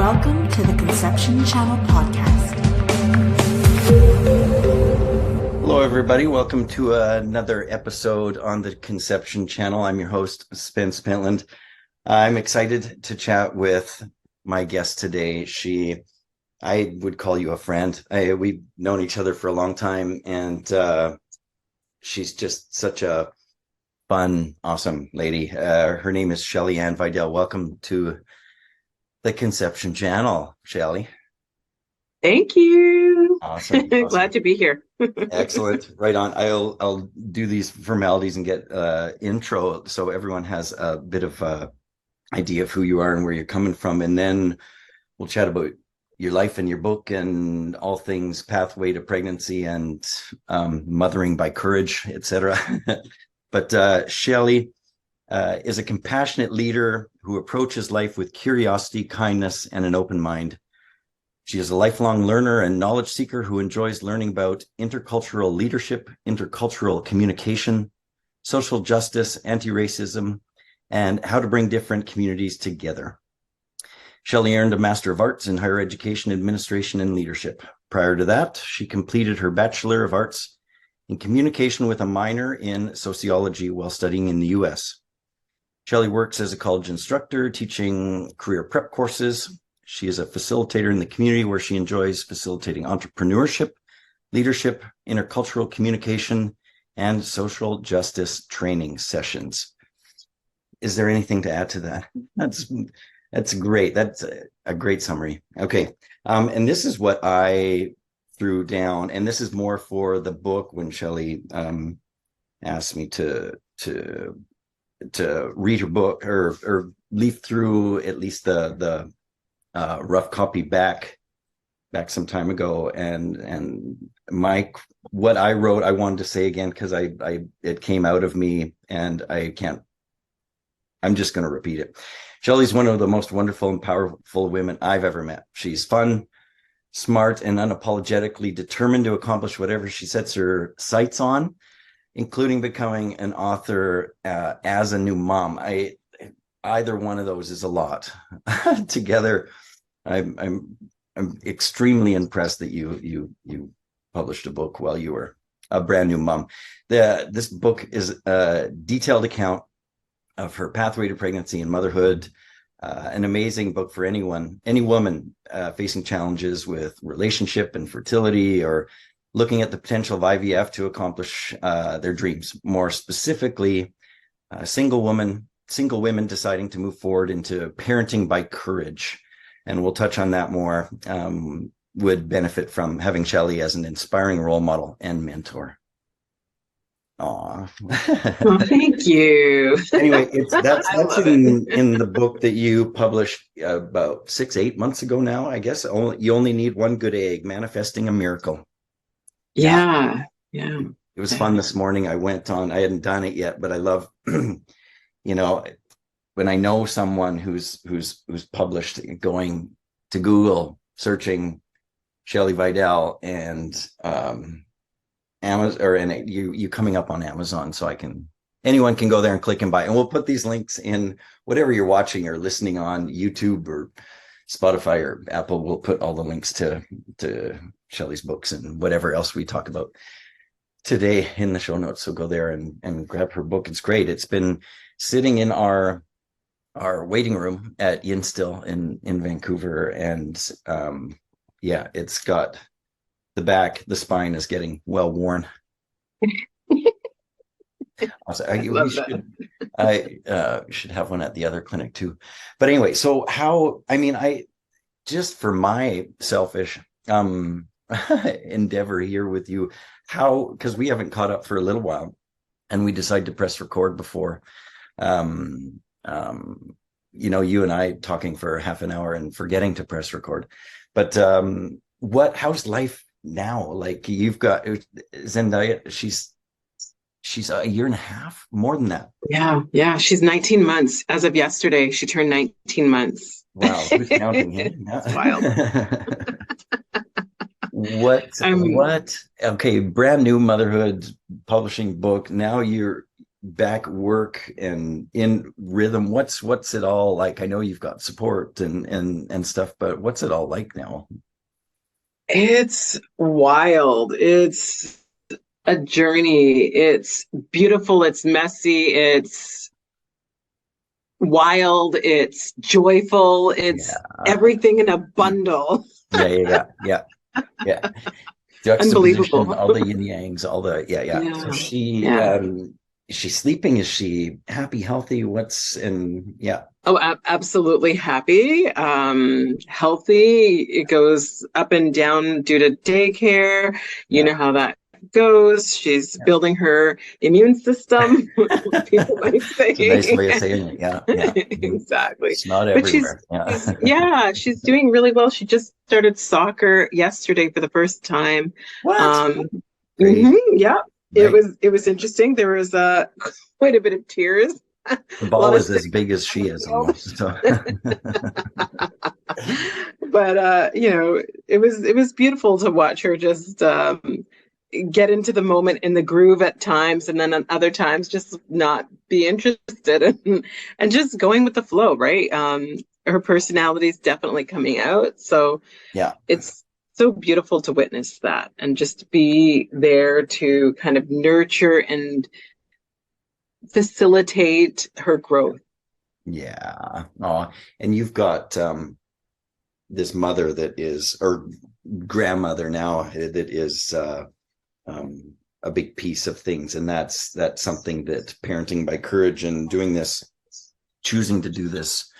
Welcome to the Conception Channel podcast. Hello, everybody. Welcome to another episode on the Conception Channel. I'm your host, Spence Pentland. I'm excited to chat with my guest today. I would call you a friend. We've known each other for a long time, and she's just such a fun, awesome lady. Her name is Shelley-Anne Vidal. Welcome to the Conception Channel, Shelley. Thank you. Awesome. Glad to be here. Excellent. Right on. I'll do these formalities and get intro so everyone has a bit of idea of who you are and where you're coming from, and then we'll chat about your life and your book and all things pathway to pregnancy and mothering by courage, etc. But Shelley is a compassionate leader who approaches life with curiosity, kindness, and an open mind. She is a lifelong learner and knowledge seeker who enjoys learning about intercultural leadership, intercultural communication, social justice, anti-racism, and how to bring different communities together. Shelley earned a Master of Arts in Higher Education Administration and Leadership. Prior to that, she completed her Bachelor of Arts in Communication with a minor in Sociology while studying in the U.S. Shelley works as a college instructor, teaching career prep courses. She is a facilitator in the community where she enjoys facilitating entrepreneurship, leadership, intercultural communication, and social justice training sessions. Is there anything to add to that? That's great. That's a great summary. Okay. And this is what I threw down, and this is more for the book when Shelley asked me to read her book or leaf through at least the rough copy back some time ago, and what I wrote I wanted to say again because it came out of me and I'm just going to repeat it. Shelley's one of the most wonderful and powerful women I've ever met. She's fun, smart, and unapologetically determined to accomplish whatever she sets her sights on, including becoming an author as a new mom. Either one of those is a lot. Together, I'm extremely impressed that you published a book while you were a brand new mom. This book is a detailed account of her pathway to pregnancy and motherhood. An amazing book for any woman facing challenges with relationship and fertility, or looking at the potential of IVF to accomplish their dreams. More specifically, single women deciding to move forward into parenting by courage. And we'll touch on that more, would benefit from having Shelley as an inspiring role model and mentor. Aw. Well, thank you. Anyway, that's in the book that you published about 8 months ago now, I guess. You only need one good egg, Manifesting a Miracle. Yeah. It was fun this morning. I hadn't done it yet, but I love, when I know someone who's published, going to Google, searching Shelley Vidal and Amazon, and you coming up on Amazon, so anyone can go there and click and buy. And we'll put these links in whatever you're watching or listening on YouTube or Spotify or Apple. We'll put all the links to Shelley's books and whatever else we talk about today in the show notes. So go there and grab her book. It's great. It's been sitting in our waiting room at Instill in Vancouver, and it's got the spine is getting well worn. I should have one at the other clinic too. But anyway, so just for my selfish endeavor here with you, because we haven't caught up for a little while, and we decided to press record before, you and I talking for half an hour and forgetting to press record. But how's life now? Like, you've got Zendaya, she's a year and a half, more than that. Yeah. She's 19 months. As of yesterday, she turned 19 months. Wow, who's counting him? That's wild. What? Okay, brand new motherhood publishing book. Now you're back work and in rhythm, what's it all like? I know you've got support and stuff, but what's it all like now? It's wild. It's a journey. It's beautiful. It's messy. It's wild. It's joyful. It's everything in a bundle. Yeah. Juxtaposition, Unbelievable. all the yin yangs, all the So Yeah. is she sleeping? Is she happy, healthy? Oh, absolutely happy, healthy. It goes up and down due to daycare. You Yeah. know how that goes. She's building her immune system, people might say. It's a nice way of saying it. Yeah. Exactly. It's not But everywhere. she's doing really well. She just started soccer yesterday for the first time. What? Um, Great. yeah, Right. it was interesting. There was quite a bit of tears. The A lot ball of is as sitting big as on she the is field. almost. So But it was beautiful to watch her just get into the moment in the groove at times, and then at other times just not be interested and just going with the flow, right? Her personality is definitely coming out, so yeah. it's so beautiful to witness that and just be there to kind of nurture and facilitate her growth. Yeah. Oh, and you've got this mother that is, or grandmother now, that is a big piece of things, and that's something that parenting by courage and doing this, choosing to do this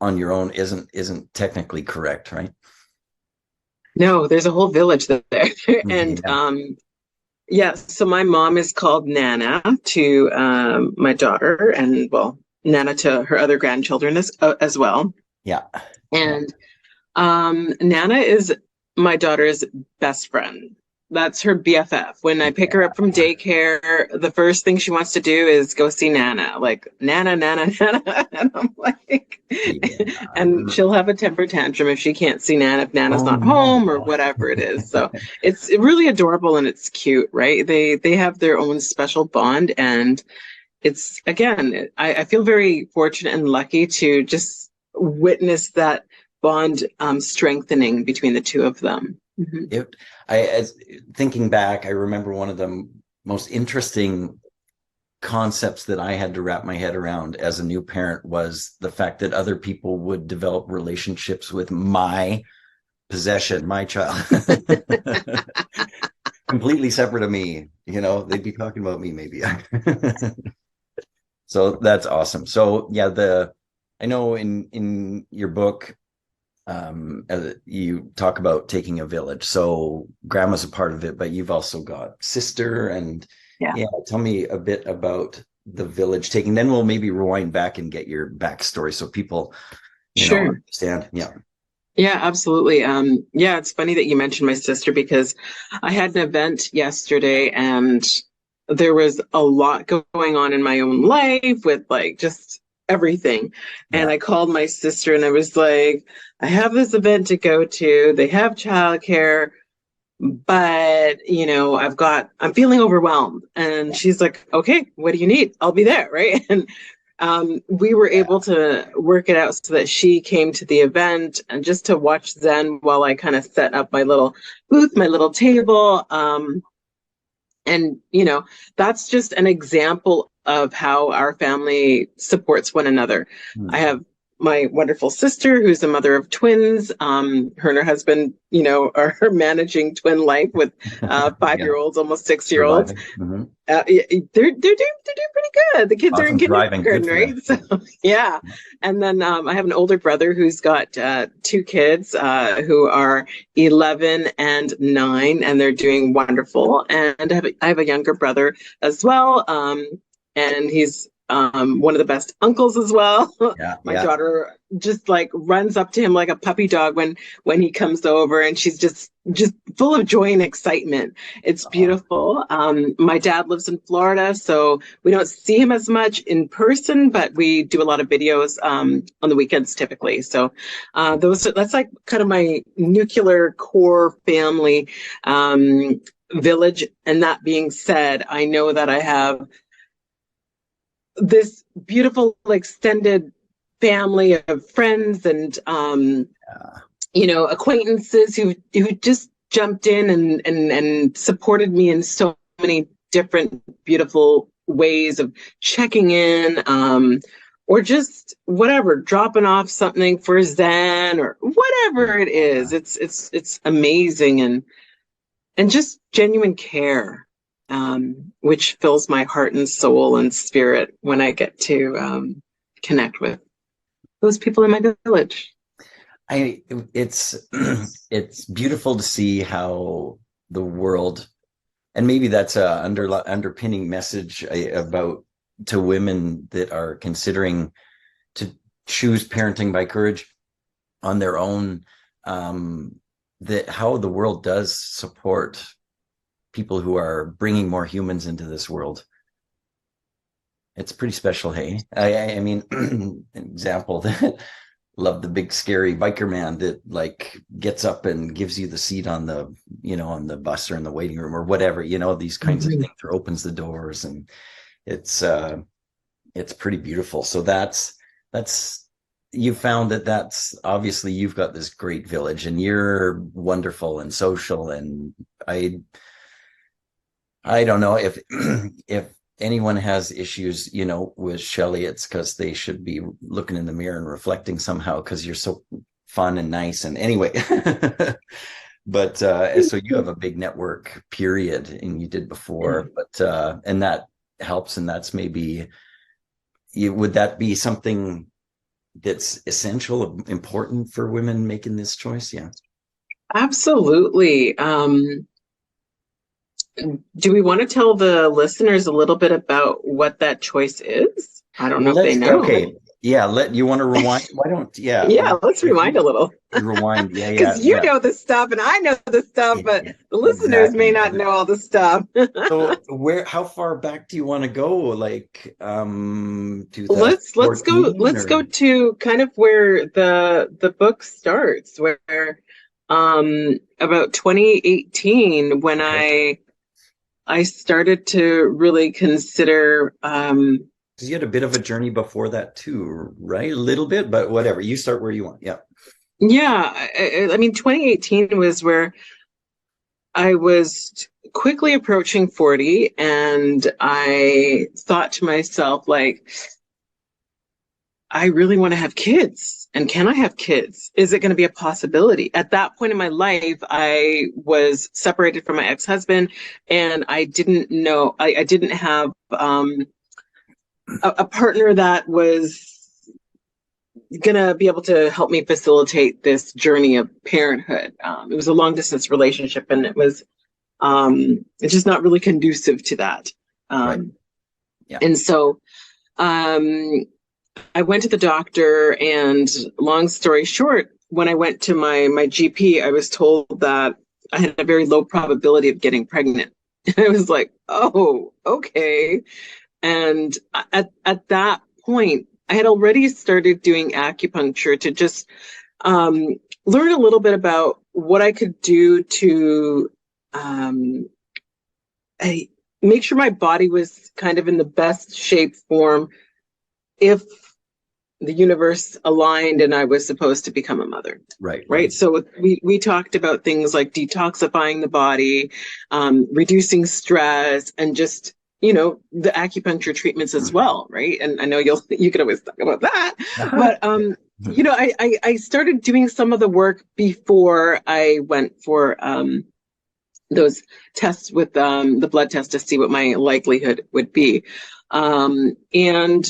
on your own isn't technically correct, right? No, there's a whole village there. And Yeah. so my mom is called Nana to my daughter, and well, Nana to her other grandchildren as well. Yeah. And Nana is my daughter's best friend. That's her BFF. When I pick her up from daycare, the first thing she wants to do is go see Nana. Like, Nana, Nana, Nana. And I'm like, and she'll have a temper tantrum if she can't see Nana, if Nana's Oh not home or no. whatever it is. So it's really adorable and it's cute, right? They have their own special bond. And it's, again, I feel very fortunate and lucky to just witness that bond strengthening between the two of them. Mm-hmm. As thinking back, I remember one of the most interesting concepts that I had to wrap my head around as a new parent was the fact that other people would develop relationships with my possession, my child, completely separate of me. They'd be talking about me maybe. So that's awesome. So yeah, I know in your book, you talk about taking a village. So grandma's a part of it, but you've also got sister and tell me a bit about the village taking. Then we'll maybe rewind back and get your backstory so people, Sure. understand. Yeah, absolutely. It's funny that you mentioned my sister because I had an event yesterday and there was a lot going on in my own life with like just everything. And I called my sister and I was like, I have this event to go to. They have childcare, but I'm feeling overwhelmed. And she's like, okay, what do you need? I'll be there. Right. And we were able to work it out so that she came to the event and just to watch Zen while I kind of set up my little booth, my little table. And that's just an example of how our family supports one another. I have my wonderful sister who's a mother of twins. Her and her husband, are managing twin life with 5-year-olds, almost 6-year-olds. Mm-hmm. They're doing pretty good. The kids are in kindergarten, right? So yeah. And then I have an older brother who's got 2 kids who are 11 and 9, and they're doing wonderful. And I have a younger brother as well, and he's one of the best uncles as well. My daughter just like runs up to him like a puppy dog when he comes over, and she's just full of joy and excitement. It's beautiful. My dad lives in Florida, so we don't see him as much in person, but we do a lot of videos on the weekends typically. So that's like kind of my nuclear core family village. And that being said, I know that I have this beautiful extended family of friends and acquaintances who just jumped in and supported me in so many different beautiful ways of checking in, or just whatever, dropping off something for Zen or whatever it is. It's amazing, and just genuine care, which fills my heart and soul and spirit when I get to connect with those people in my village. It's it's beautiful to see how the world, and maybe that's a underpinning message about to women that are considering to choose parenting by courage on their own, that how the world does support people who are bringing more humans into this world. It's pretty special. Hey, I mean, an example that love the big scary biker man that like gets up and gives you the seat on the on the bus or in the waiting room or whatever, these kinds of things, or opens the doors, and it's pretty beautiful. So that's you found that's obviously you've got this great village and you're wonderful and social, and I don't know if if anyone has issues, with Shelley, it's because they should be looking in the mirror and reflecting somehow, because you're so fun and nice. And anyway, but so you have a big network, period, and you did before, but and that helps. And that's maybe, would that be something that's essential, important for women making this choice? Yeah, absolutely. Do we want to tell the listeners a little bit about what that choice is? I don't know if they know. Okay. Yeah. You want to rewind? Why don't, yeah. Yeah, let's rewind a little. Rewind. Yeah. Because you know the stuff and I know the stuff, but the listeners may not know all the stuff. So how far back do you want to go? Like, let's go to kind of where the book starts, where about 2018, when I started to really consider, because you had a bit of a journey before that too, right? A little bit, but whatever. You start where you want. Yeah. Yeah. I mean, 2018 was where I was quickly approaching 40, and I thought to myself, like, I really want to have kids. And can I have kids? Is it going to be a possibility? At that point in my life, I was separated from my ex-husband, and I didn't know, I didn't have a partner that was going to be able to help me facilitate this journey of parenthood. It was a long distance relationship, and it was it's just not really conducive to that. Right. Yeah. And so I went to the doctor, and long story short, when I went to my GP, I was told that I had a very low probability of getting pregnant. And I was like, oh, okay. And at that point, I had already started doing acupuncture to just learn a little bit about what I could do to make sure my body was kind of in the best shape form if the universe aligned and I was supposed to become a mother. Right. So we talked about things like detoxifying the body, reducing stress, and just, the acupuncture treatments as well. Right. And I know you could always talk about that, but, I started doing some of the work before I went for, those tests with, the blood test to see what my likelihood would be. And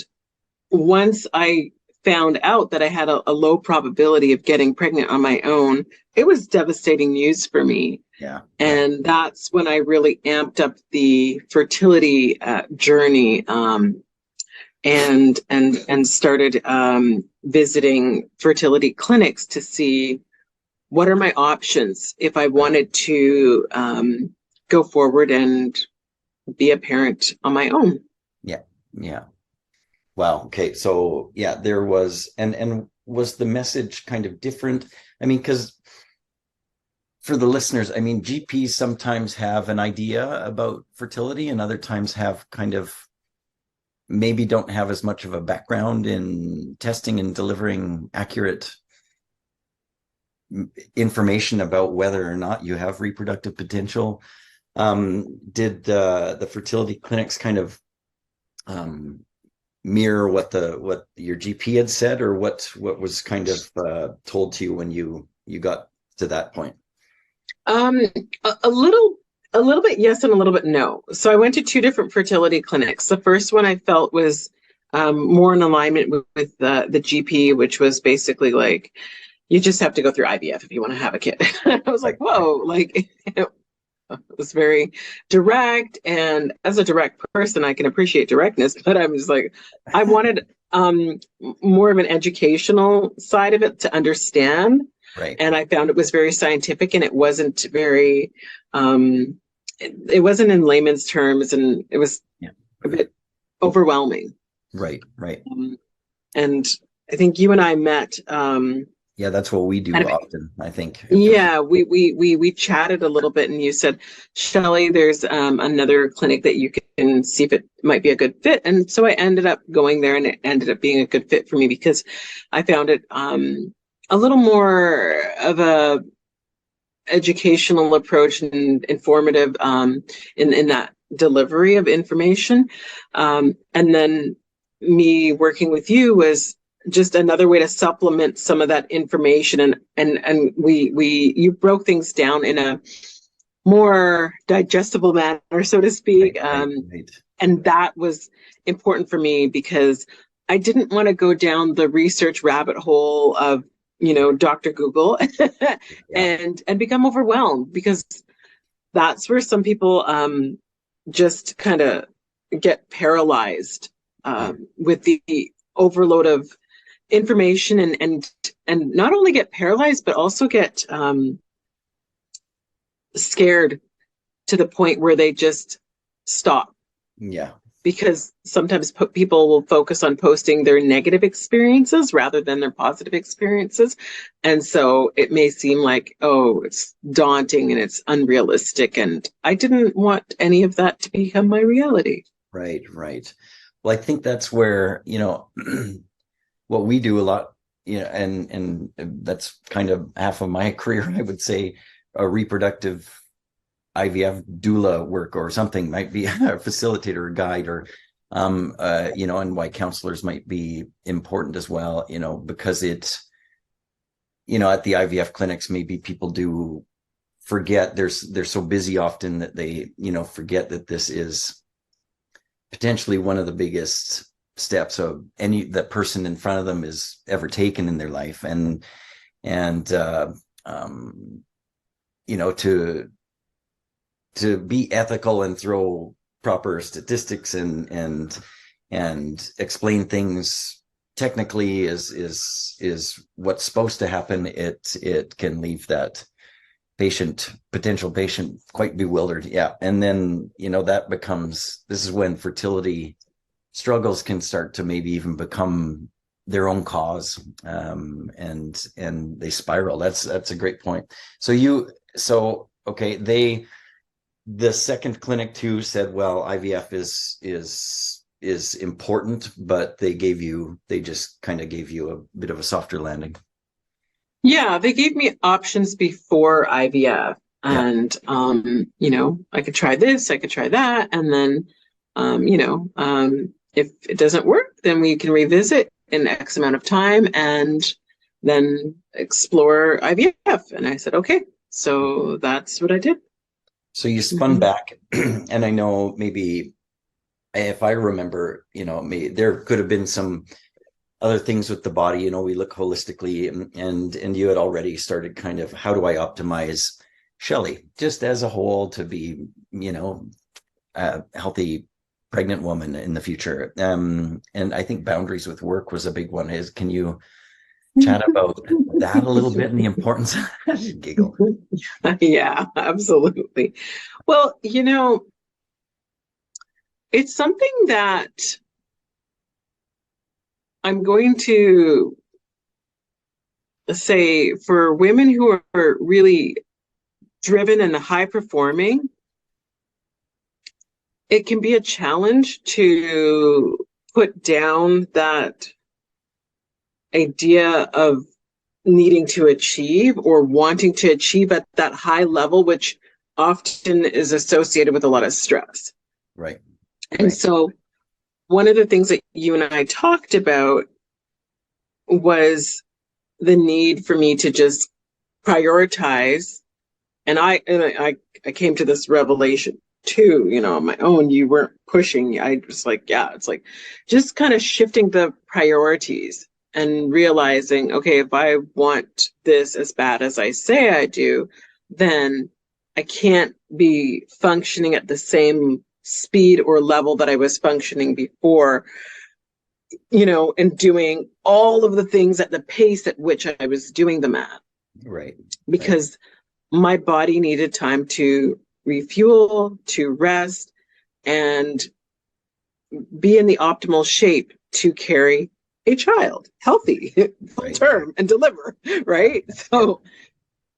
once I found out that I had a low probability of getting pregnant on my own, it was devastating news for me. Yeah. And that's when I really amped up the fertility journey, and started visiting fertility clinics to see what are my options if I wanted to go forward and be a parent on my own. Yeah. Yeah. Wow. Okay. So yeah, there was, and was the message kind of different? I mean, because for the listeners, I mean, GPs sometimes have an idea about fertility and other times have kind of maybe don't have as much of a background in testing and delivering accurate information about whether or not you have reproductive potential. Did the fertility clinics kind of mirror what your GP had said, or what was kind of told to you when you got to that point? A little bit yes and a little bit no. So I went to two different fertility clinics. The first one I felt was more in alignment with the GP, which was basically like, you just have to go through IVF if you want to have a kid. I was like, whoa, like it was very direct. And as a direct person, I can appreciate directness, but I'm just like, I wanted more of an educational side of it to understand. Right. And I found it was very scientific, and it wasn't very, it wasn't in layman's terms, and it was a bit overwhelming. Right. And I think you and I met. Yeah, that's what we do often, I think. Yeah, we chatted a little bit, and you said, Shelley, there's another clinic that you can see if it might be a good fit. And so I ended up going there, and it ended up being a good fit for me because I found it a little more of a educational approach and informative in that delivery of information. And then me working with you was just another way to supplement some of that information, and you broke things down in a more digestible manner, so to speak. Right. And that was important for me because I didn't want to go down the research rabbit hole of, Dr. Google and become overwhelmed, because that's where some people just kind of get paralyzed with the overload of information, and not only get paralyzed, but also get scared to the point where they just stop. Yeah. Because sometimes people will focus on posting their negative experiences rather than their positive experiences. And so it may seem like, oh, it's daunting and it's unrealistic. And I didn't want any of that to become my reality. Right. Well, I think that's where, what we do a lot, and that's kind of half of my career, I would say, a reproductive IVF doula work or something might be a facilitator or guide, or and why counselors might be important as well, because it's, at the IVF clinics, maybe people do forget, they're so busy often that they, forget that this is potentially one of the biggest steps of the person in front of them is ever taken in their life. And to be ethical and throw proper statistics and explain things technically is what's supposed to happen. It can leave that potential patient quite bewildered. Yeah. And then, this is when fertility struggles can start to maybe even become their own cause, and they spiral. That's a great point. Okay, the second clinic too said, well, IVF is important, but they just kind of gave you a bit of a softer landing. Yeah, they gave me options before IVF, and I could try this, I could try that, and then if it doesn't work, then we can revisit in X amount of time and then explore IVF. And I said, okay, so that's what I did. So you spun back, and I know maybe if I remember, there could have been some other things with the body. We look holistically, and you had already started kind of, how do I optimize Shelley just as a whole to be, a healthy pregnant woman in the future. And I think boundaries with work was a big one. Can you chat about that a little bit and the importance? Giggle. Yeah, absolutely. Well, it's something that I'm going to say for women who are really driven and high performing, it can be a challenge to put down that idea of needing to achieve or wanting to achieve at that high level, which often is associated with a lot of stress. Right. And so one of the things that you and I talked about was the need for me to just prioritize. And I came to this revelation too, you know, on my own. You weren't pushing. I was like, yeah, it's like just kind of shifting the priorities and realizing, okay, if I want this as bad as I say I do, then I can't be functioning at the same speed or level that I was functioning before, you know, and doing all of the things at the pace at which I was doing them at. Right. Because my body needed time to refuel, to rest, and be in the optimal shape to carry a child healthy, full term, and deliver. Right. So,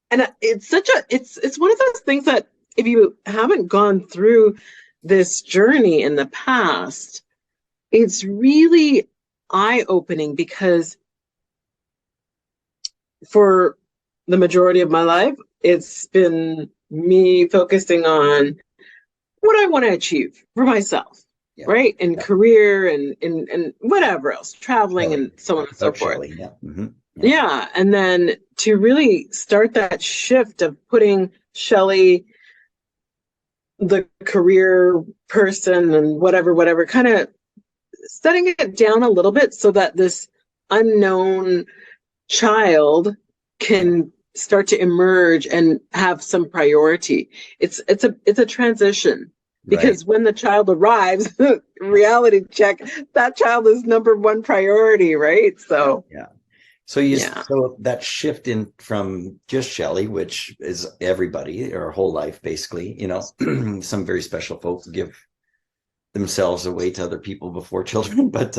and it's one of those things that if you haven't gone through this journey in the past, it's really eye-opening, because for the majority of my life, it's been me focusing on what I want to achieve for myself, right? And career and whatever else, traveling and so on and so forth. Shelley, Yeah. And then to really start that shift of putting Shelley, the career person and whatever, kind of setting it down a little bit so that this unknown child can start to emerge and have some priority. It's a transition, because when the child arrives, reality check, that child is number one priority, right? So so that shift in from just Shelley, which is everybody, our whole life basically, you know, some very special folks give themselves away to other people before children, but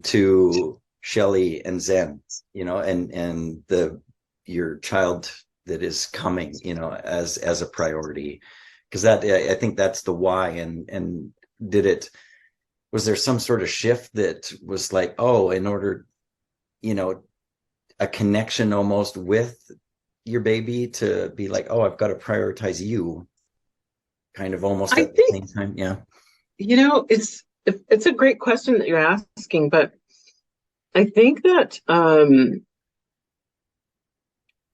to Shelley and Zen, you know, and your child that is coming, you know, as a priority, because that, I think that's the why. And was there some sort of shift that was like, oh, in order, you know, a connection almost with your baby to be like, oh, I've got to prioritize you, kind of almost at the same time? Yeah. You know, it's a great question that you're asking, but I think that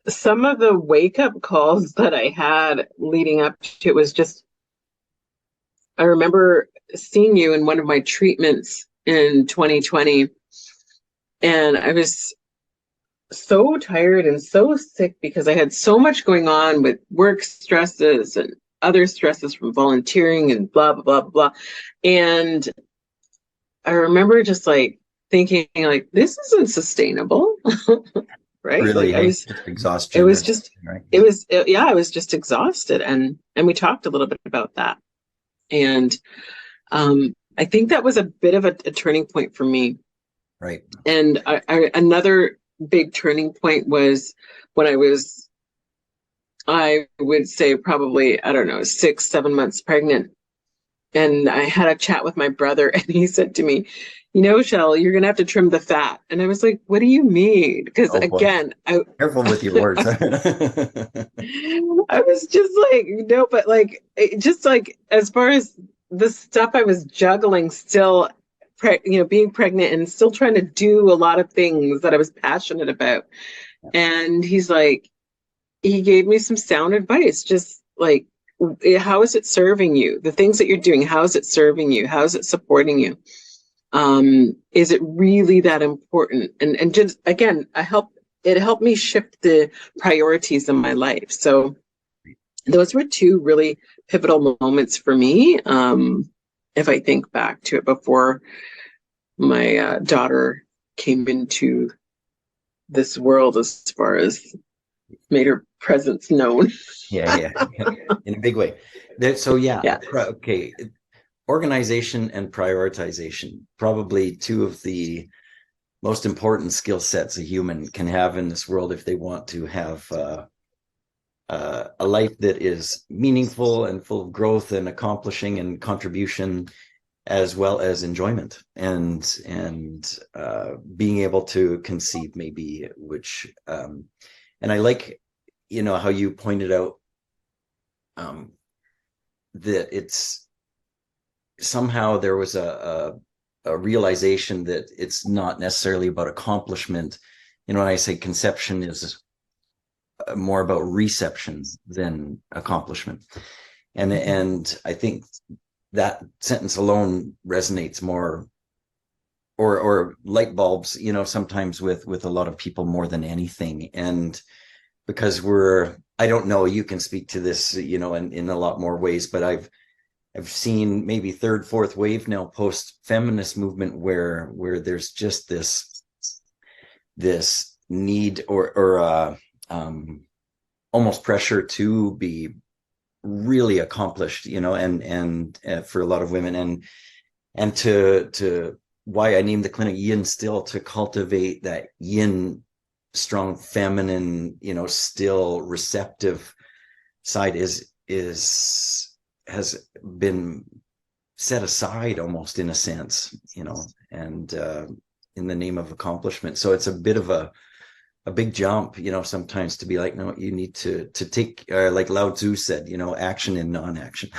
some of the wake-up calls that I had leading up to it was just, I remember seeing you in one of my treatments in 2020, and I was so tired and so sick because I had so much going on with work stresses and other stresses from volunteering and blah, blah, blah, blah. And I remember just like thinking like, this isn't sustainable. Right. Really, like I was exhausted. It was just, right. I was just exhausted. And we talked a little bit about that. And I think that was a bit of a turning point for me. Right. And another big turning point was when I would say probably, I don't know, 6-7 months pregnant. And I had a chat with my brother, and he said to me, you know, Shell, you're going to have to trim the fat. And I was like, what do you mean? Because again, careful with your words. I was just like, no, but like, just like, as far as the stuff I was juggling still, being pregnant and still trying to do a lot of things that I was passionate about. And he's like, he gave me some sound advice, just like, how is it serving you? The things that you're doing, how is it serving you? How is it supporting you? Is it really that important? And just, again, it helped me shift the priorities in my life. So those were two really pivotal moments for me. If I think back to it, before my daughter came into this world, as far as made her presence known. Yeah, in a big way. Okay. Organization and prioritization, probably two of the most important skill sets a human can have in this world if they want to have a life that is meaningful and full of growth and accomplishing and contribution as well as enjoyment and being able to conceive, maybe, which and I like, how you pointed out that it's somehow there was a realization that it's not necessarily about accomplishment. When I say conception is more about reception than accomplishment, and I think that sentence alone resonates more, or light bulbs, sometimes with a lot of people more than anything. And because I don't know, you can speak to this, in a lot more ways, but I've seen maybe third, fourth wave now post feminist movement where there's just this need or almost pressure to be really accomplished, and for a lot of women, and to why I named the clinic Yin Still, to cultivate that yin, strong feminine, still receptive side has been set aside almost, in a sense, and in the name of accomplishment. So it's a bit of a big jump, sometimes, to be like, no, you need to take, like Lao Tzu said, action in non-action.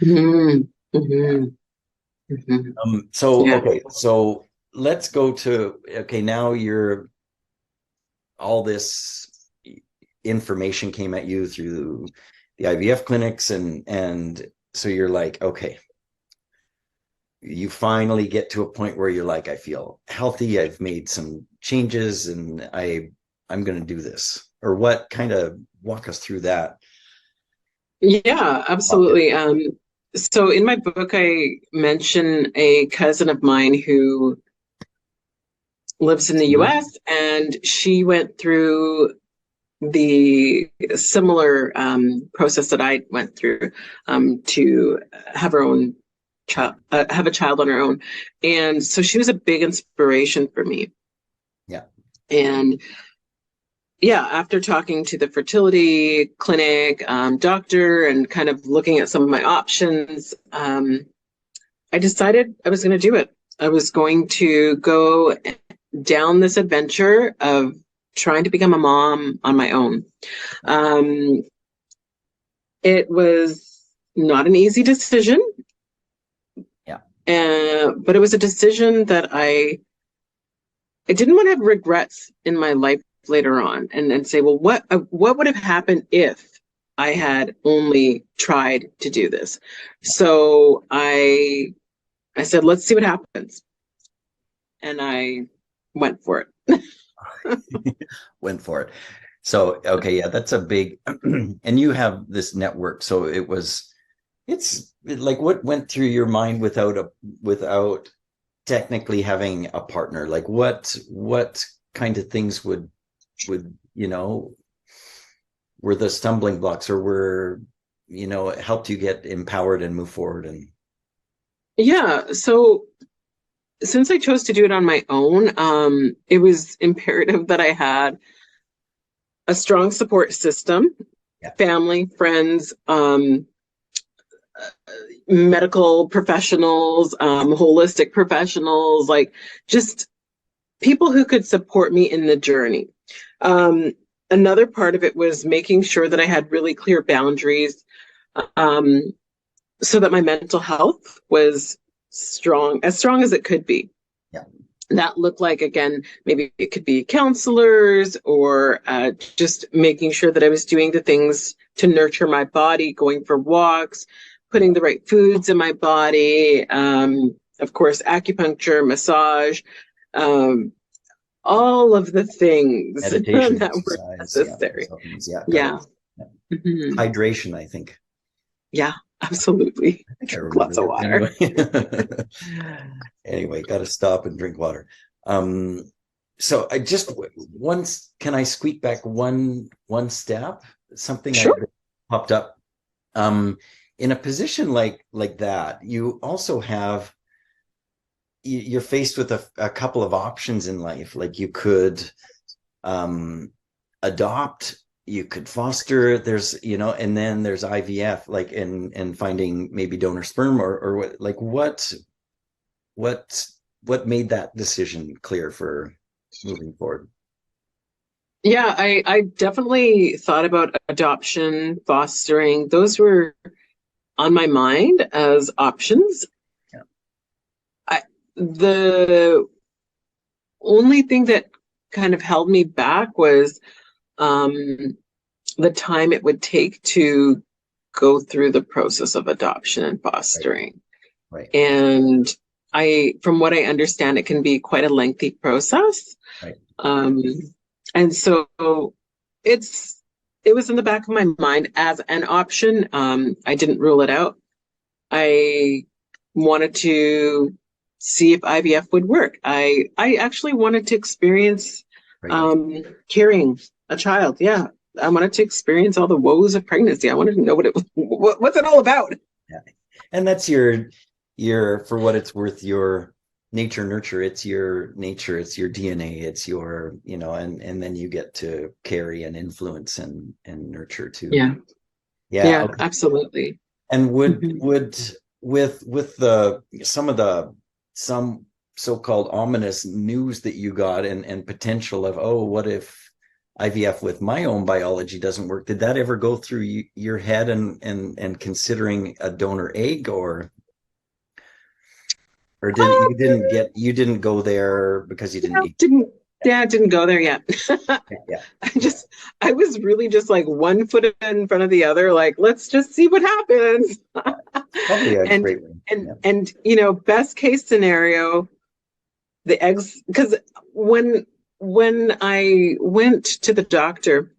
Mm-hmm. Mm-hmm. Mm-hmm. So, okay, so let's go to, now all this information came at you through the IVF clinics, and so you're like, okay, you finally get to a point where you're like, I feel healthy, I've made some changes, and I'm going to do this. Or what? Kind of walk us through that. Yeah, absolutely. So in my book, I mention a cousin of mine who lives in the US, and she went through the similar process that I went through, to have her own child, have a child on her own. And so she was a big inspiration for me. Yeah. And yeah, after talking to the fertility clinic doctor and kind of looking at some of my options, I decided I was going to do it. I was going to go down this adventure of trying to become a mom on my own. It was not an easy decision. Yeah. But it was a decision that I didn't want to have regrets in my life later on, and say, well, what would have happened if I had only tried to do this? So I said, let's see what happens. And I went for it. Went for it. So, okay, yeah, that's a big, and you have this network. So it's like, what went through your mind without technically having a partner? Like what kind of things would, were the stumbling blocks, or were, it helped you get empowered and move forward? And yeah, so since I chose to do it on my own, it was imperative that I had a strong support system, yeah. Family, friends, medical professionals, holistic professionals, like just people who could support me in the journey. Another part of it was making sure that I had really clear boundaries, so that my mental health was as strong as it could be. Yeah. That looked like, again, maybe it could be counselors, or just making sure that I was doing the things to nurture my body, going for walks, putting the right foods in my body, of course, acupuncture, massage, all of the things Meditation, that were necessary. Yeah. Mm-hmm. Hydration, I think. Yeah, absolutely. Drink lots of water. Anyway, got to stop and drink water. So I just can I squeak back one step? Something Sure. popped up. In a position like that, you also have, you're faced with a couple of options in life. Like you could adopt you could foster, there's, and then there's IVF, like, and finding maybe donor sperm, or what made that decision clear for moving forward? Yeah, I definitely thought about adoption, fostering. Those were on my mind as options. Yeah. The only thing that kind of held me back was the time it would take to go through the process of adoption and fostering. Right. And from what I understand, it can be quite a lengthy process. Right. And so it was in the back of my mind as an option. I didn't rule it out. I wanted to see if IVF would work. I actually wanted to experience carrying a child. Yeah. I wanted to experience all the woes of pregnancy. I wanted to know what's it all about. Yeah. And that's your, for what it's worth, your nature nurture. It's your nature, it's your DNA, it's your, and then you get to carry and influence and nurture too. Yeah. Yeah. Okay. Absolutely. And would with some so-called ominous news that you got, and potential of, oh, what if IVF with my own biology doesn't work, did that ever go through your head, and considering a donor egg, or you didn't go there because you didn't go there yet. Yeah. I was really just like one foot in front of the other, like, let's just see what happens. Probably a great one. And best case scenario, the eggs, because when I went to the doctor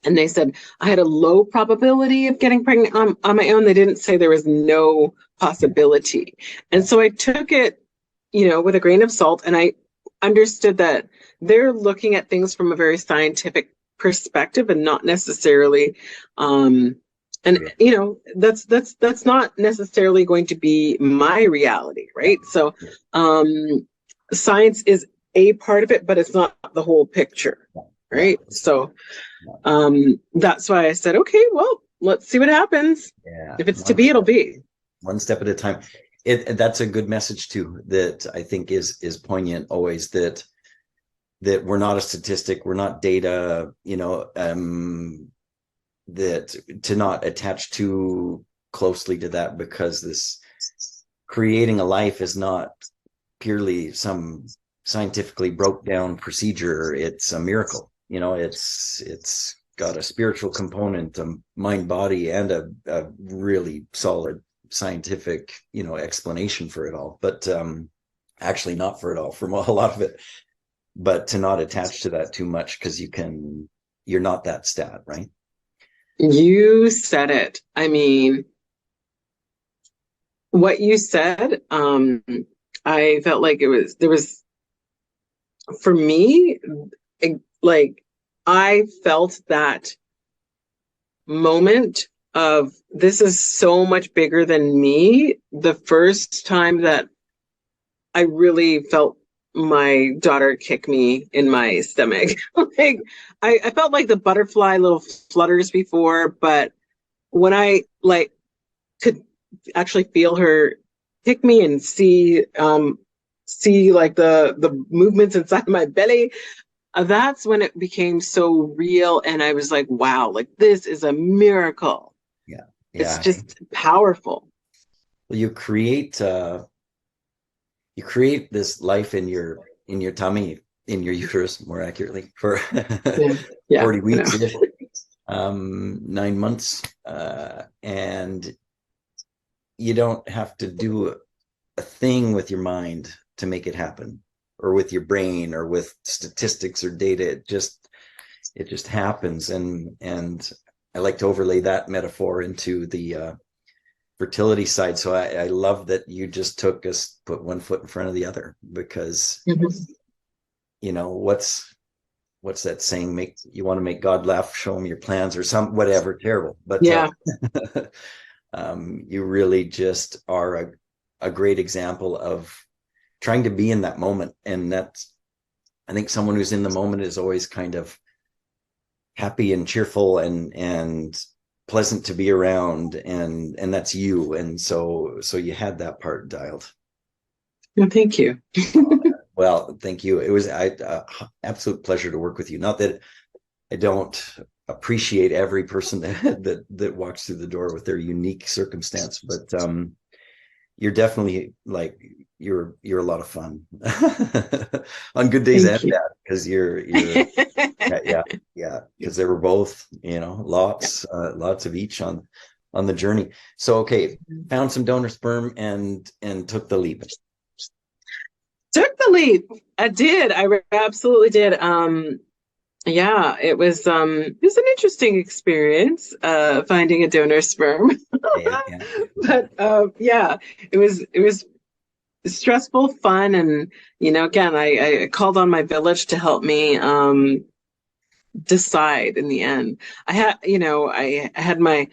and they said I had a low probability of getting pregnant on my own, they didn't say there was no possibility. And so I took it, with a grain of salt, and I understood that they're looking at things from a very scientific perspective and not necessarily that's not necessarily going to be my reality, right? So science is a part of it, but it's not the whole picture, right? So that's why I said, okay, well, let's see what happens. Yeah. If it's to be, it'll be. One step at a time. That's a good message too, that I think is poignant always, that we're not a statistic, we're not data, that to not attach too closely to that, because this creating a life is not purely some scientifically broke down procedure. It's a miracle. It's got a spiritual component, a mind body, and a really solid scientific explanation for it all, but actually not for it all, from a lot of it, but to not attach to that too much, because you're not that stat, right? You said it. I mean, what you said, I felt like there was for me, like, I felt that moment of, this is so much bigger than me, the first time that I really felt my daughter kick me in my stomach. Like, I felt like the butterfly little flutters before, but when I could actually feel her kick me and see like the movements inside my belly, that's when it became so real. And I was like, wow, like, this is a miracle. Yeah. It's just powerful. Well, you create this life in your tummy, in your uterus, more accurately, for 40 weeks, 9 months, and you don't have to do a thing with your mind to make it happen, or with your brain, or with statistics or data. It just happens. And I like to overlay that metaphor into the fertility side. So I love that you just put one foot in front of the other, because what's that saying? You want to make God laugh, show him your plans, or whatever terrible. But you really just are a great example of trying to be in that moment. And I think someone who's in the moment is always kind of happy and cheerful and pleasant to be around, and that's you. And so you had that part dialed. Well, thank you. Well, thank you. It was absolute pleasure to work with you. Not that I don't appreciate every person that walks through the door with their unique circumstance, but you're definitely like you're a lot of fun on good days and bad, because you're yeah, because they were both, lots of each on the journey. So okay, found some donor sperm and took the leap. Took the leap. I did. I absolutely did. Yeah, it was an interesting experience, finding a donor sperm. Yeah. But yeah, it was stressful, fun, and again, I called on my village to help me decide in the end. I had my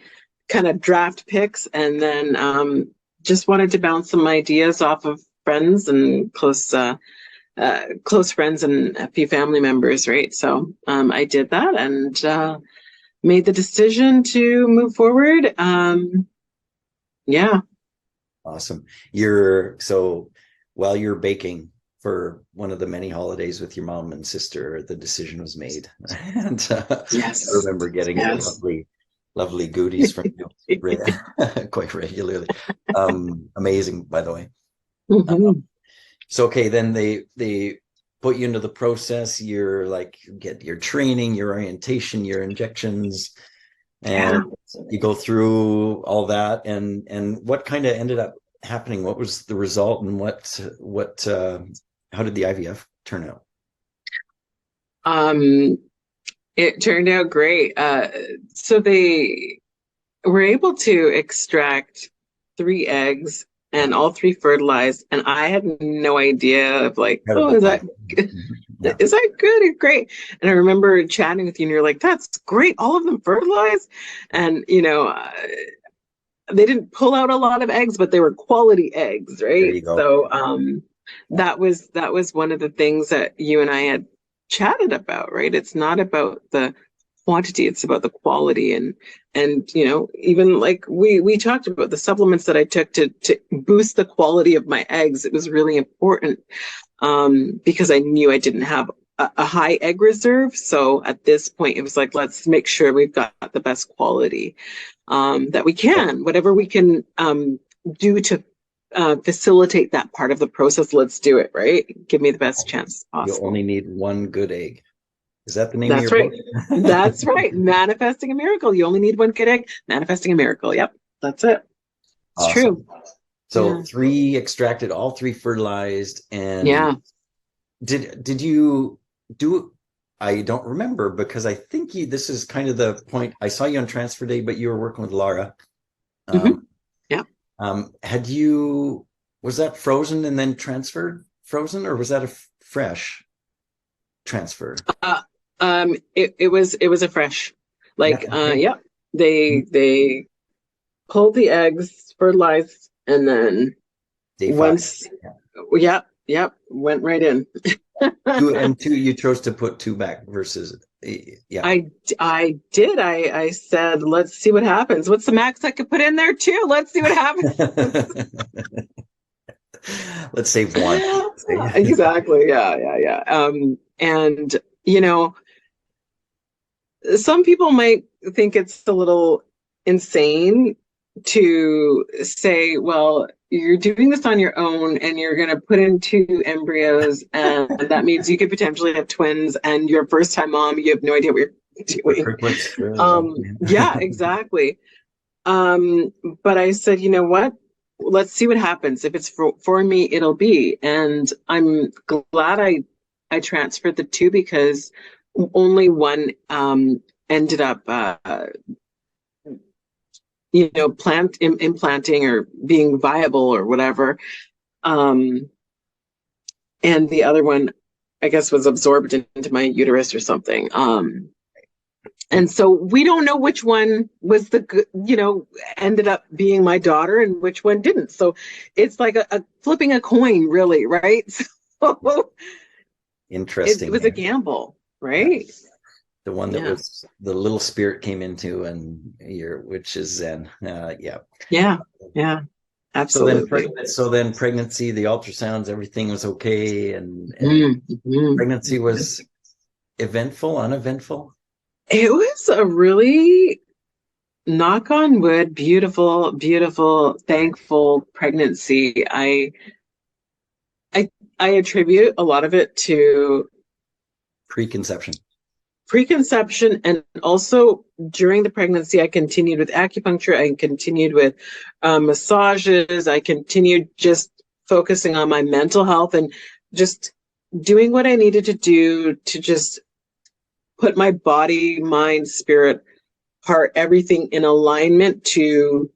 kind of draft picks, and then just wanted to bounce some ideas off of friends and close friends and a few family members, right? So I did that and made the decision to move forward. Yeah. Awesome. So while you're baking for one of the many holidays with your mom and sister, the decision was made. And Yes. I remember getting lovely goodies from you quite regularly. Amazing, by the way. Mm-hmm. So okay, then they put you into the process. You're like, get your training, your orientation, your injections, and you go through all that. And what kind of ended up happening? What was the result, and what how did the IVF turn out? It turned out great. So they were able to extract 3 eggs, and all 3 fertilized, and I had no idea of like, Incredible. is that good? Yeah. Is that good? Great. And I remember chatting with you, and you're like, that's great, all of them fertilized. And they didn't pull out a lot of eggs, but they were quality eggs, right? There you go. So that was one of the things that you and I had chatted about, right? It's not about the quantity, it's about the quality. And even like we talked about the supplements that I took to boost the quality of my eggs. It was really important because I knew I didn't have a high egg reserve. So at this point, it was like, let's make sure we've got the best quality that we can. Whatever we can do to facilitate that part of the process, let's do it, right? Give me the best chance possible. You only need one good egg. Is that the name That's of your right. book? That's right. Manifesting a miracle. You only need one good egg. Manifesting a miracle. Yep. That's it. It's awesome. true. So 3 extracted, all 3 fertilized. And did you do, I don't remember, because I think this is kind of the point. I saw you on transfer day, but you were working with Laura. Yeah. Was that frozen and then transferred frozen, or was that a fresh transfer? It was a fresh, like, they pulled the eggs, fertilized, and then went right in. 2 you chose to put 2 back versus I did. I said, let's see what happens. What's the max I could put in there too? Let's see what happens. Let's save 1. Exactly. Yeah. And some people might think it's a little insane to say, well, you're doing this on your own and you're going to put in 2 embryos, and that means you could potentially have twins, and your first time mom, you have no idea what you're doing. Yeah, exactly. But I said, you know what? Let's see what happens. If it's for me, it'll be. And I'm glad I transferred the 2, because only one ended up implanting or being viable or whatever, and the other one, I guess, was absorbed into my uterus or something. And so we don't know which one was the good, ended up being my daughter, and which one didn't. So it's like a flipping a coin, really, right? So interesting. It was a gamble, right? The one that Yeah. was the little spirit came into, and which is Zen. Yeah. Yeah. Yeah. Absolutely. So then pregnancy, the ultrasounds, everything was okay, and Mhm. pregnancy was eventful, uneventful. It was a really, knock on wood, beautiful, beautiful, thankful pregnancy. I I attribute a lot of it to Preconception. preconception, and also during the pregnancy I continued with acupuncture, I continued with massages, I continued just focusing on my mental health and just doing what I needed to do to just put my body, mind, spirit, heart, everything in alignment to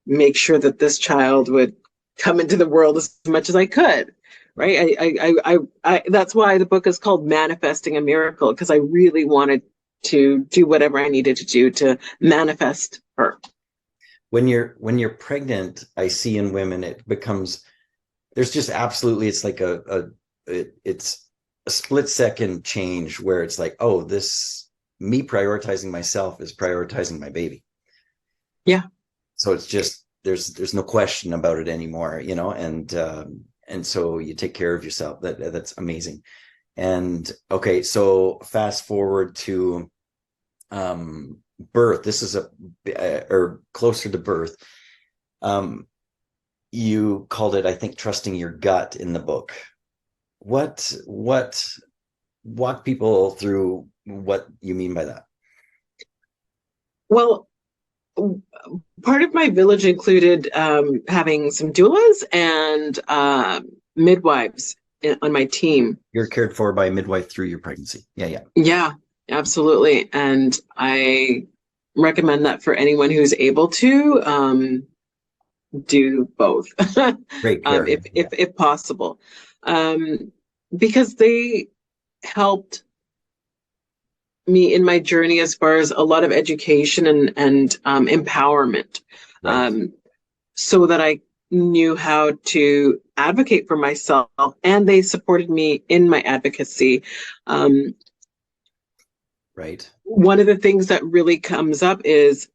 make sure that this child would come into the world as much as I could. Right. That's why the book is called Manifesting a Miracle, because I really wanted to do whatever I needed to do to manifest her. When you're pregnant, I see in women, it becomes, there's just absolutely, it's like it's a split second change where it's like, oh, this, me prioritizing myself is prioritizing my baby. Yeah. So it's just, there's no question about it anymore, and so you take care of yourself. That's amazing. And okay, so fast forward to birth. This is or closer to birth. You called it, I think, trusting your gut in the book. What walk people through what you mean by that? Well, part of my village included having some doulas and midwives on my team. You're cared for by a midwife through your pregnancy. Yeah. Yeah, absolutely. And I recommend that for anyone who's able to do both, Great care. if possible, because they helped me in my journey as far as a lot of education and empowerment, Right. so that I knew how to advocate for myself, and they supported me in my advocacy. Right. One of the things that really comes up is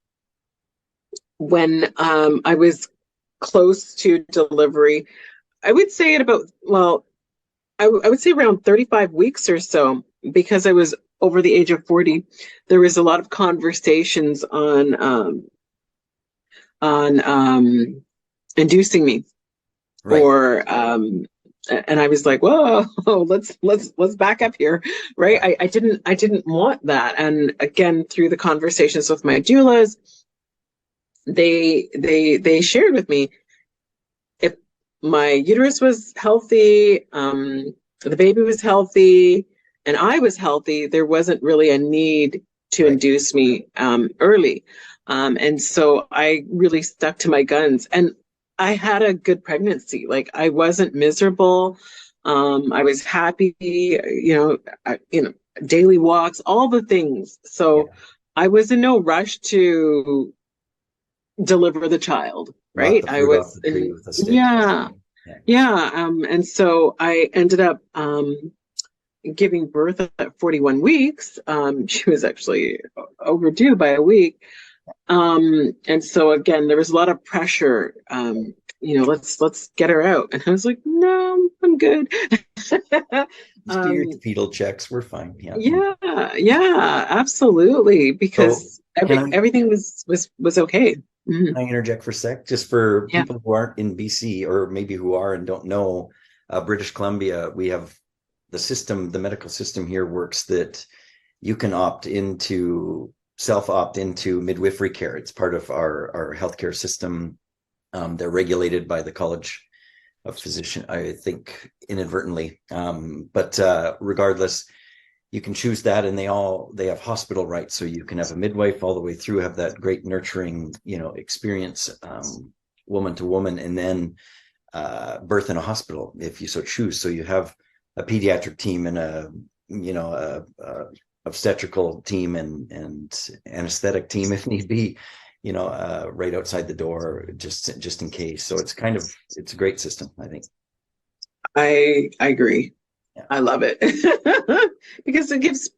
when I was close to delivery. I would say at about, well, I would say around 35 weeks or so, because I was over the age of 40. There was a lot of conversations on inducing me, Right. or and I was like, whoa, let's back up here, right? I didn't want that. And again, through the conversations with my doulas, they shared with me, if my uterus was healthy, the baby was healthy, and I was healthy, there wasn't really a need to Right. induce me early. And so I really stuck to my guns, and I had a good pregnancy. Like, I wasn't miserable. I was happy, daily walks, all the things. So I was in no rush to deliver the child, Not right? the I fruit off was the tree with a stick. yeah, yeah. And so I ended up giving birth at 41 weeks. She was actually overdue by a week. And so again, there was a lot of pressure. Let's get her out. And I was like, no, I'm good. Just do your fetal checks. We're fine. Yeah. Yeah, absolutely. So Because can everything was okay. I interject for a sec? Just for Yeah. people who aren't in BC, or maybe who are and don't know, British Columbia, we have the medical system here works that you can self-opt into midwifery care. It's part of our healthcare system. They're regulated by the College of Physicians, I think, inadvertently. But regardless, you can choose that, and they have hospital rights, so you can have a midwife all the way through, have that great nurturing, experience, woman to woman, and then birth in a hospital if you so choose. So you have a pediatric team and a obstetrical team and anesthetic team if need be, right outside the door, just in case. So it's a great system, I think. I agree. Yeah. I love it because it gives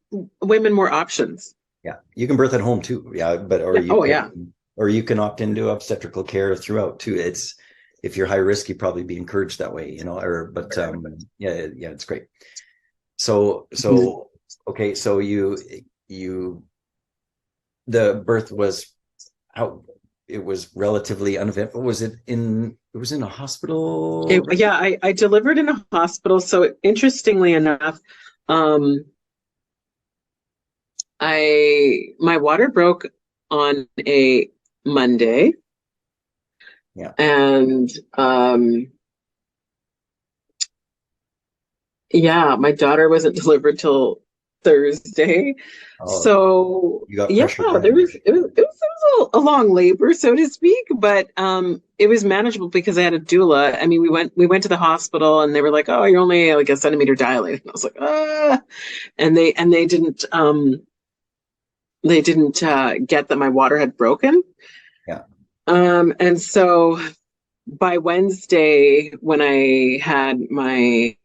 women more options. Yeah, you can birth at home too. Yeah, but or Yeah. you Oh, can, yeah. or you can opt into obstetrical care throughout too. It's if you're high risk, you probably be encouraged that way, or but yeah, yeah, it's great. So okay, so you the birth was how it was relatively uneventful. Was it in a hospital? Yeah, I delivered in a hospital. So interestingly enough, um, my water broke on a Monday, Yeah. and yeah, my daughter wasn't delivered till Thursday. Oh, So you got yeah, pressured in. it was a long labor, so to speak, but it was manageable because I had a doula. I mean, we went to the hospital and they were like, "Oh, you're only like a centimeter dilated." And I was like, "Ah," and they didn't get that my water had broken. Yeah. And so by Wednesday, when I had my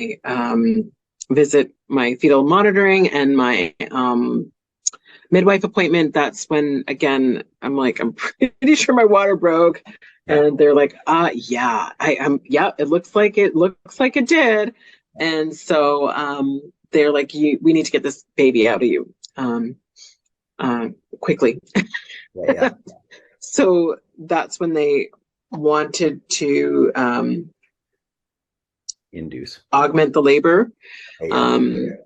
visit, my fetal monitoring and my midwife appointment, that's when again I'm like, I'm pretty sure my water broke. Yeah. And they're like, yeah, yeah, it looks like it did. And so they're like, we need to get this baby out of you quickly. Yeah. So that's when they wanted to Induce. augment the labor. Yeah.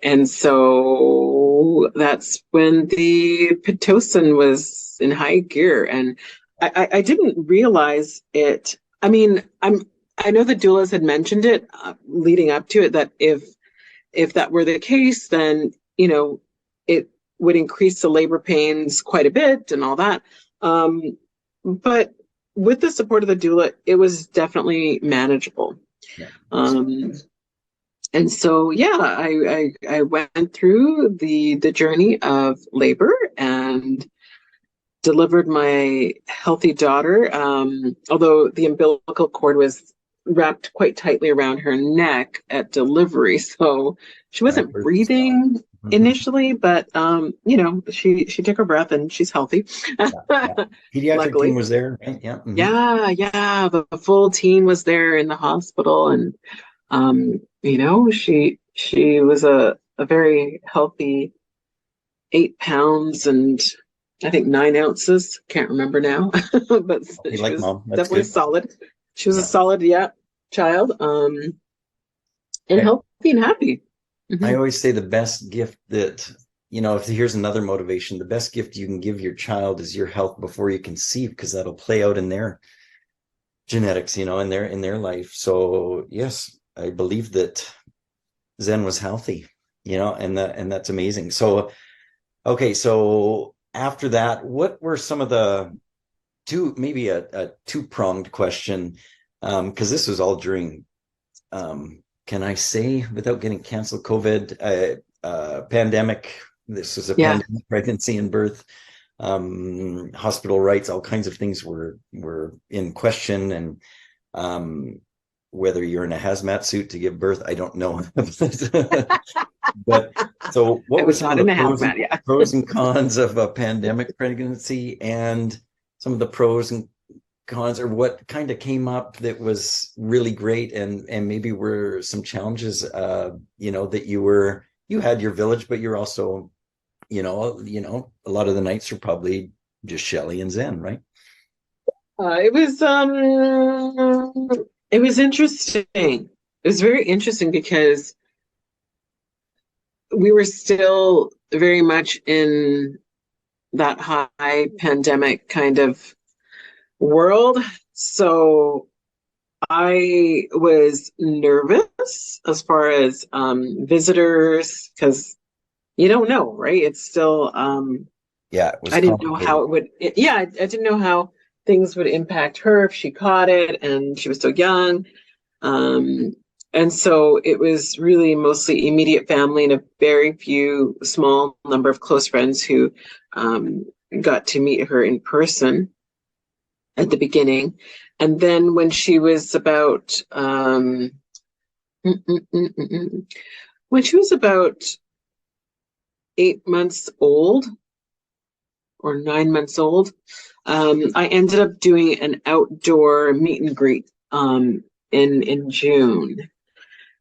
And so that's when the Pitocin was in high gear. And I didn't realize it. I mean, I know the doulas had mentioned it leading up to it, that if that were the case, then, it would increase the labor pains quite a bit and all that. But with the support of the doula, it was definitely manageable. Yeah. And so, yeah, I went through the journey of labor and delivered my healthy daughter. Although the umbilical cord was wrapped quite tightly around her neck at delivery, so she wasn't breathing initially, but she took her breath and she's healthy. Yeah. Pediatric Luckily. team was there, right? Yeah. Yeah, the full team was there in the hospital, and she was a very healthy 8 pounds and I think 9 ounces. Can't remember now, but You she like was mom. That's definitely good. solid. She was a Yeah. solid, child, and healthy and happy. I always say the best gift that, if here's another motivation, the best gift you can give your child is your health before you conceive, because that'll play out in their genetics, in their life. So yes, I believe that Zen was healthy, and that's amazing. So, okay. So after that, what were some of the maybe a two-pronged question? Because this was all during, can I say without getting canceled, COVID, pandemic. This was a pandemic pregnancy and birth. Hospital rights, all kinds of things were in question, and whether you're in a hazmat suit to give birth, I don't know. But so what were some of the pros and cons of a pandemic pregnancy, and some of the pros and cons, or what kind of came up that was really great, and maybe were some challenges, that you had your village, but you're also, a lot of the nights are probably just Shelley and Zen, right? It was interesting. It was very interesting because we were still very much in that high pandemic kind of world. So I was nervous as far as visitors, because you don't know, right? It's still It was I didn't know how it would I didn't know how things would impact her if she caught it, and she was so young. And so it was really mostly immediate family and a very few small number of close friends who got to meet her in person at the beginning. And then when she was about when she was about 8 months old or 9 months old, I ended up doing an outdoor meet and greet in June,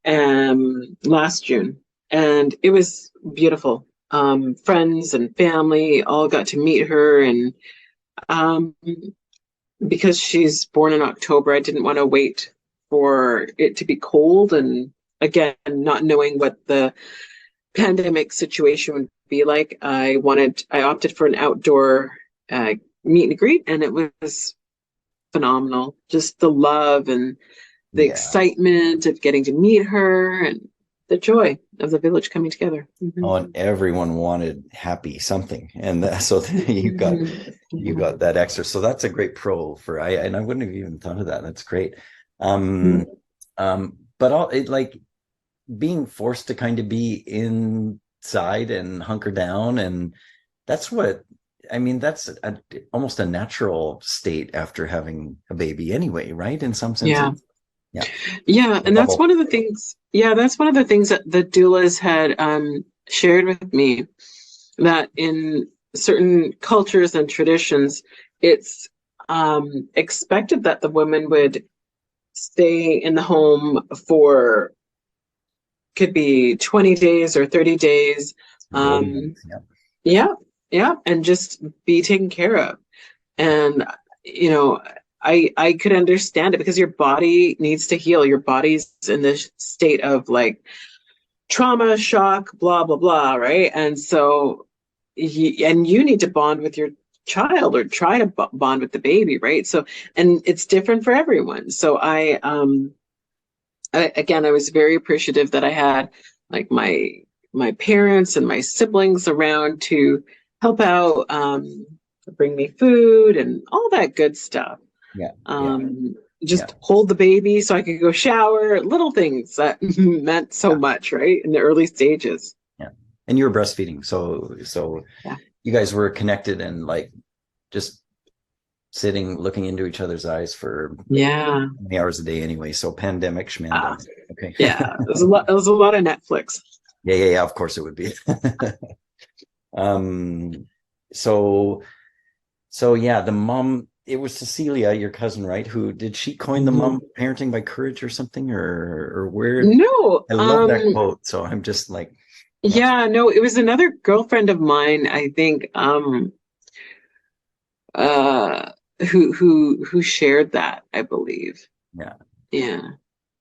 last June, and it was beautiful. Friends and family all got to meet her, and because she's born in October, I didn't want to wait for it to be cold, and again, not knowing what the pandemic situation would be like, I opted for an outdoor meet and greet, and it was phenomenal. Just the love and the excitement of getting to meet her, and the joy of the village coming together. Oh, and everyone wanted happy something, and so you got that extra. So that's a great pro for and I wouldn't have even thought of that. That's great. But like being forced to kind of be inside and hunker down, and that's what I mean. That's almost a natural state after having a baby, anyway, right? In some sense, yeah, and that's one of the things. Yeah, that's one of the things that the doulas had shared with me, that in certain cultures and traditions, it's expected that the woman would stay in the home for, could be 20 days or 30 days. Yeah, and just be taken care of. And, you know, I could understand it, because your body needs to heal. Your body's in this state of like trauma, shock, blah, blah, blah, right? And so, and you need to bond with your child, or try to bond with the baby, right? So, and it's different for everyone. So again, I was very appreciative that I had like my parents and my siblings around to help out, bring me food and all that good stuff. Just hold the baby so I could go shower, little things that meant so much, right? In the early stages. Yeah. And you were breastfeeding. So you guys were connected and like just sitting, looking into each other's eyes for many hours a day anyway. So pandemic schmandemic. Okay. Yeah. It was a lot of Netflix. Yeah. Of course it would be. So yeah, the mom, it was Cecilia, your cousin, right? Who did she coin the mom parenting by courage or something, or where? No, I love that quote. So I'm just like, no, it was another girlfriend of mine, I think, who shared that, I believe. Yeah.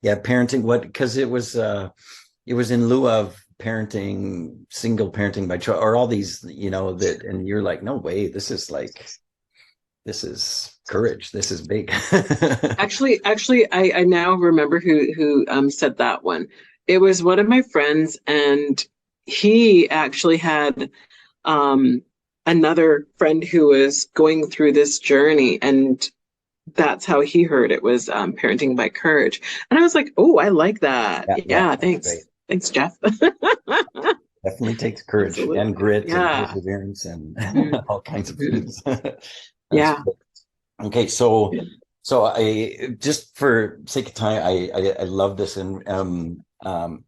Parenting, because it was in lieu of parenting, single parenting by choice, or all these, that, and you're like, no way, this is courage. This is big. Actually, I now remember who said that one. It was one of my friends, and he actually had another friend who was going through this journey, and that's how he heard it, was parenting by courage. And I was like, oh, I like that. Thanks. Great. Thanks, Jeff. Definitely takes courage. Absolutely. And grit and perseverance and all kinds of things. Okay, so I, just for sake of time, I love this, and I'm going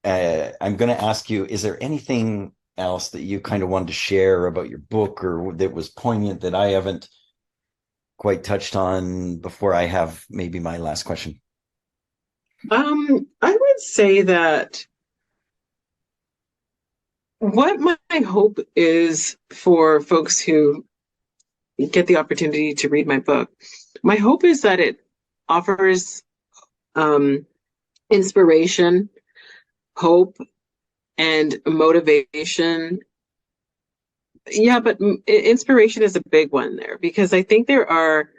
to ask you: is there anything else that you kind of wanted to share about your book, or that was poignant that I haven't quite touched on before I have maybe my last question? I would say that what my hope is for folks who get the opportunity to read my book, my hope is that it offers inspiration, hope, and motivation. Yeah, but inspiration is a big one there, because I think there are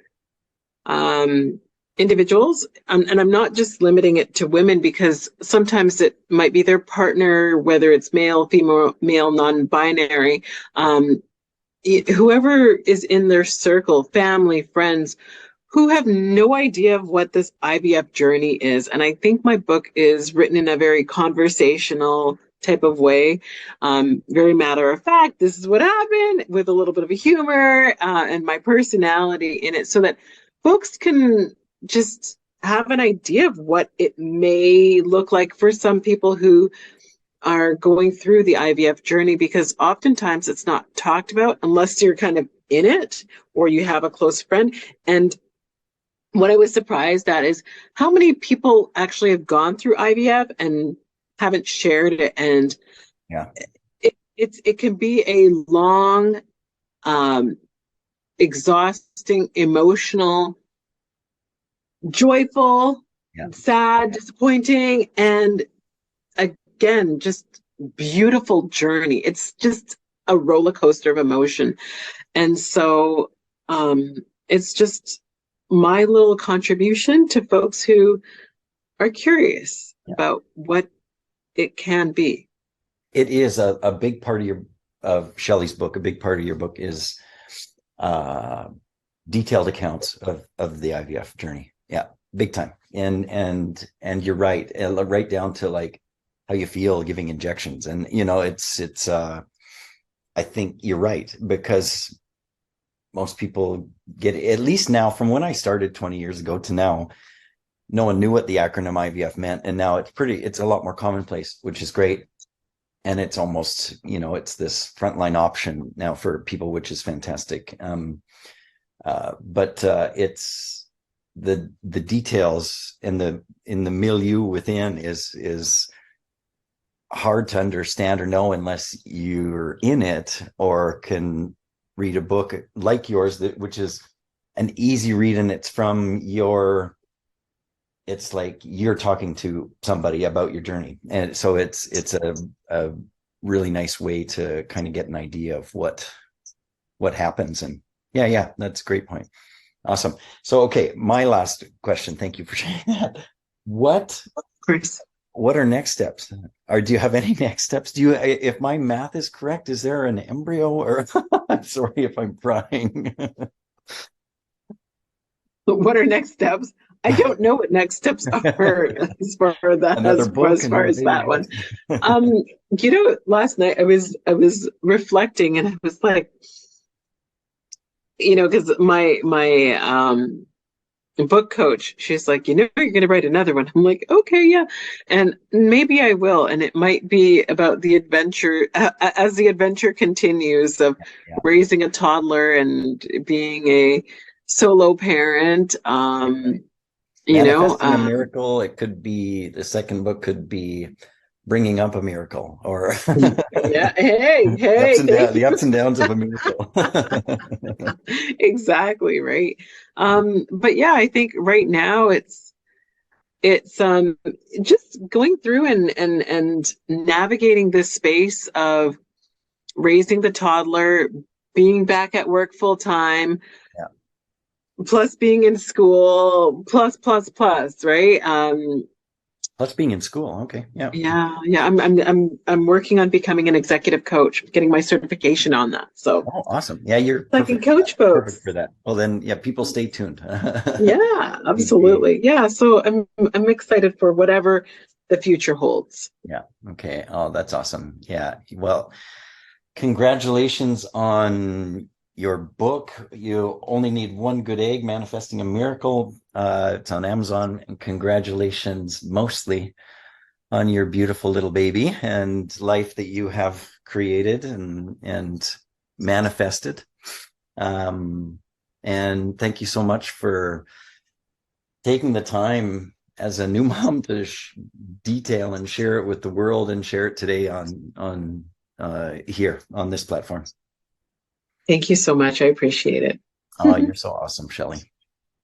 individuals, and I'm not just limiting it to women, because sometimes it might be their partner, whether it's male, female, non-binary, whoever is in their circle, family, friends, who have no idea of what this IVF journey is. And I think my book is written in a very conversational type of way, very matter of fact, this is what happened, with a little bit of a humor and my personality in it, so that folks can just have an idea of what it may look like for some people who are going through the IVF journey, because oftentimes it's not talked about unless you're kind of in it or you have a close friend. And what I was surprised at is how many people actually have gone through IVF and haven't shared it. And Yeah. it can be a long, exhausting, emotional, joyful, Yeah. sad, disappointing, and again, just beautiful journey. It's just a roller coaster of emotion. And so it's just my little contribution to folks who are curious about what it can be. It is a big part of Shelley's book. A big part of your book is detailed accounts of the IVF journey. Yeah, big time. And you're right, right down to like how you feel giving injections. And it's I think you're right, because most people get, at least now, from when I started 20 years ago to now, no one knew what the acronym IVF meant, and now it's a lot more commonplace, which is great. And it's almost, it's this frontline option now for people, which is fantastic. But it's the details in the milieu within is hard to understand or know unless you're in it or can read a book like yours, which is an easy read, and it's it's like you're talking to somebody about your journey. And so it's a really nice way to kind of get an idea of what happens. And yeah, that's a great point. Awesome. So, okay, my last question. Thank you for sharing that. What are next steps? Or do you have any next steps? If my math is correct, is there an embryo? Or I'm sorry if I'm prying. What are next steps? I don't know what next steps are as far as that one. Last night I was reflecting, and I was like, because my book coach, she's like, you're going to write another one. I'm like, okay, yeah. And maybe I will. And it might be about the adventure, as the adventure continues of raising a toddler and being a solo parent. Manifesting a miracle. It could be, the second book could be bringing up a miracle, or yeah, hey, the ups and downs of a miracle. Exactly, right. But yeah, I think right now it's just going through and navigating this space of raising the toddler, being back at work full time, plus being in school, plus, right? Plus being in school. Okay. Yeah. Yeah. I'm working on becoming an executive coach, getting my certification on that. So awesome. Yeah, you're I can coach folks. Perfect for that. Well, then, yeah, people stay tuned. Yeah, absolutely. Yeah. So I'm excited for whatever the future holds. Yeah. Okay. Oh, that's awesome. Yeah. Well, congratulations on your book. You only need one good egg, Manifesting a Miracle. It's on Amazon. And congratulations mostly on your beautiful little baby and life that you have created and manifested. And thank you so much for taking the time as a new mom to detail and share it with the world, and share it today on here on this platform. Thank you so much. I appreciate it. Oh, you're so awesome, Shelley.